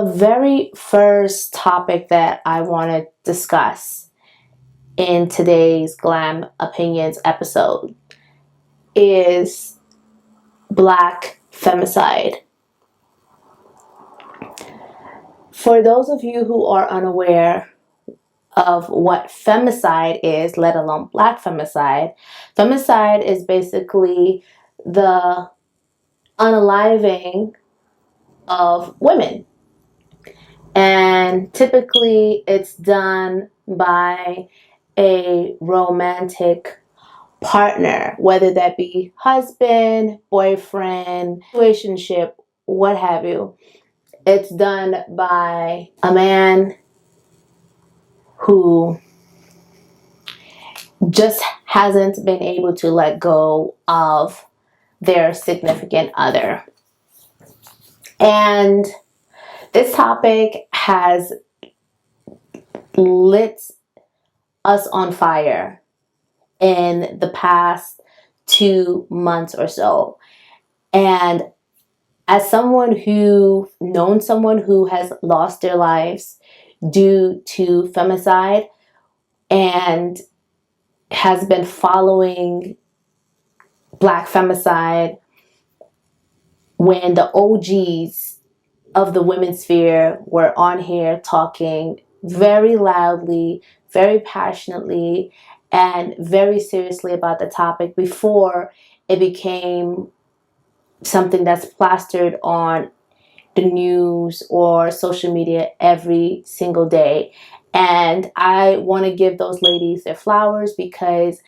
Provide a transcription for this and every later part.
The very first topic that I want to discuss in today's Glam Opinions episode is Black femicide. For those of you who are unaware of what femicide is, let alone Black femicide, femicide is basically the unaliving of women. And typically it's done by a romantic partner, whether that be husband, boyfriend, relationship, what have you. It's done by a man who just hasn't been able to let go of their significant other. And this topic has lit us on fire in the past 2 months or so. And as someone who known someone who has lost their lives due to femicide and has been following Black femicide when the OGs of the women's sphere were on here talking very loudly, very passionately, and very seriously about the topic before it became something that's plastered on the news or social media every single day. And I want to give those ladies their flowers because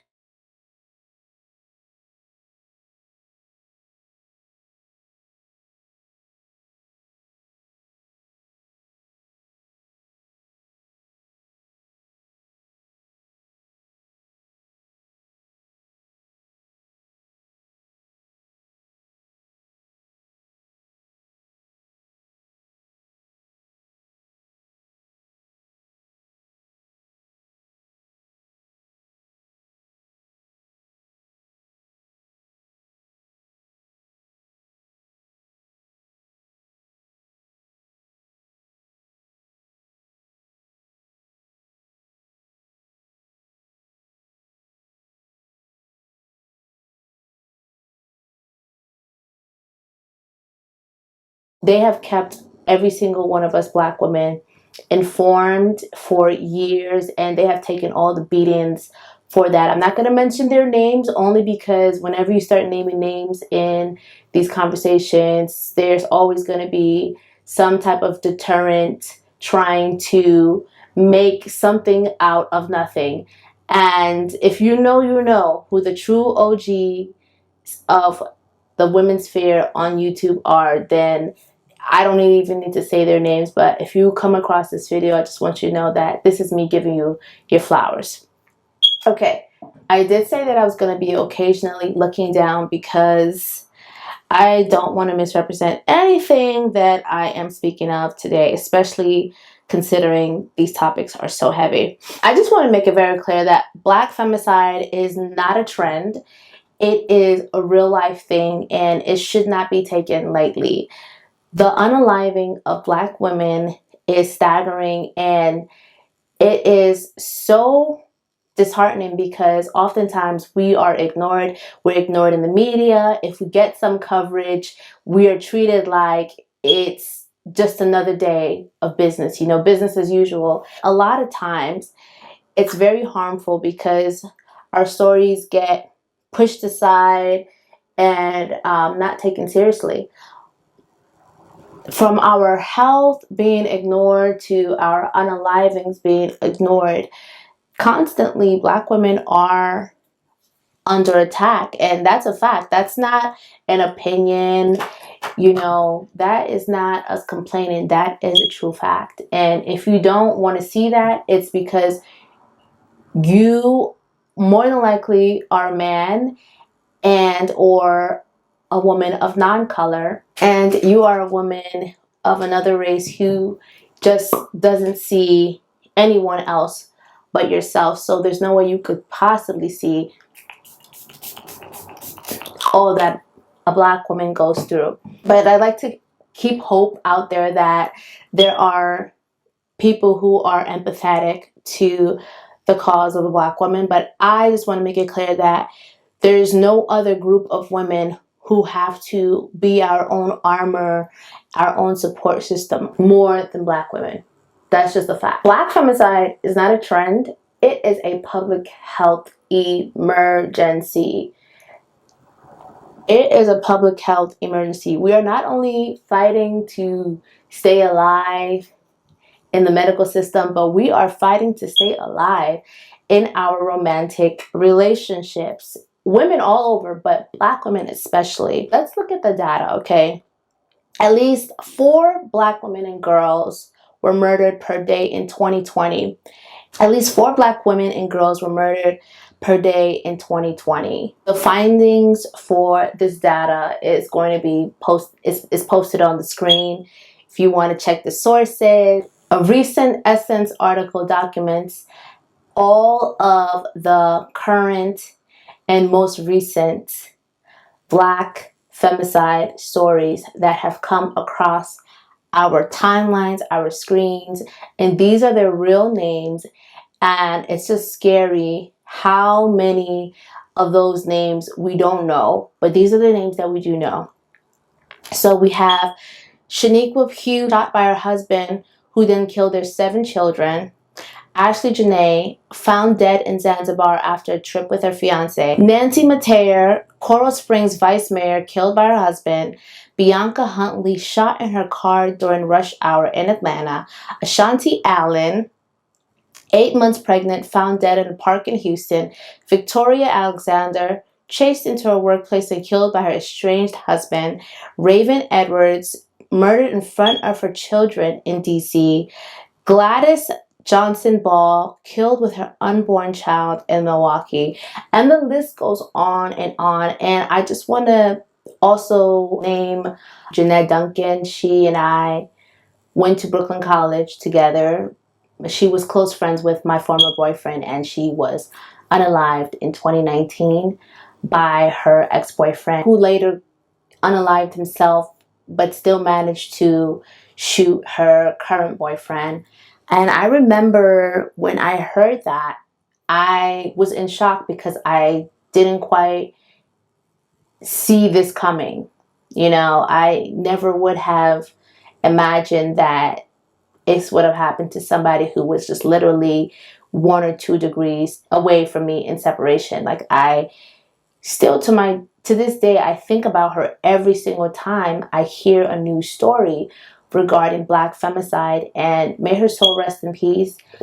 they have kept every single one of us Black women informed for years, and they have taken all the beatings for that. I'm not going to mention their names only because whenever you start naming names in these conversations, there's always going to be some type of deterrent trying to make something out of nothing. And if you know who the true OG of the women's sphere on YouTube are, then I don't even need to say their names, but if you come across this video, I just want you to know that this is me giving you your flowers. Okay, I did say that I was going to be occasionally looking down because I don't want to misrepresent anything that I am speaking of today, especially considering these topics are so heavy. I just want to make it very clear that Black femicide is not a trend. It is a real life thing and it should not be taken lightly. The unaliving of Black women is staggering, and it is so disheartening because oftentimes we are ignored. We're ignored in the media. If we get some coverage, we are treated like it's just another day of business, business as usual. A lot of times it's very harmful because our stories get pushed aside and not taken seriously. From our health being ignored to our unalivings being ignored, constantly Black women are under attack, and that's a fact. That's not an opinion, that is not us complaining. That is a true fact. And if you don't want to see that, it's because you more than likely are a man and or a woman of non-color, and you are a woman of another race who just doesn't see anyone else but yourself. So there's no way you could possibly see all that a Black woman goes through. But I'd like to keep hope out there that there are people who are empathetic to the cause of a Black woman. But I just want to make it clear that there's no other group of women who have to be our own armor, our own support system more than Black women. That's just a fact. Black femicide is not a trend. It is a public health emergency. It is a public health emergency. We are not only fighting to stay alive in the medical system, but we are fighting to stay alive in our romantic relationships. Women all over, but Black women especially. Let's look at the data, okay? At least 4 Black women and girls were murdered per day in 2020. At least 4 Black women and girls were murdered per day in 2020. The findings for this data is going to be posted on the screen if you want to check the sources. A recent Essence article documents all of the current and most recent Black femicide stories that have come across our timelines, our screens, and these are their real names. And it's just scary how many of those names we don't know, but these are the names that we do know. So we have Shaniqua Pugh, shot by her husband, who then killed their 7 children. Ashley Janae, found dead in Zanzibar after a trip with her fiance. Nancy Mateer, Coral Springs vice mayor, killed by her husband. Bianca Huntley, shot in her car during rush hour in Atlanta. Ashanti Allen, 8 months pregnant, found dead in a park in Houston. Victoria Alexander, chased into her workplace and killed by her estranged husband. Raven Edwards, murdered in front of her children in DC. Gladys Johnson Ball, killed with her unborn child in Milwaukee. And the list goes on. And I just want to also name Jeanette Duncan. She and I went to Brooklyn College together. She was close friends with my former boyfriend, and she was unalived in 2019 by her ex-boyfriend, who later unalived himself, but still managed to shoot her current boyfriend. And I remember when I heard that, I was in shock because I didn't quite see this coming. You know, I never would have imagined that this would have happened to somebody who was just literally 1 or 2 degrees away from me in separation. Like, I still to this day, I think about her every single time I hear a new story regarding Black femicide, and may her soul rest in peace.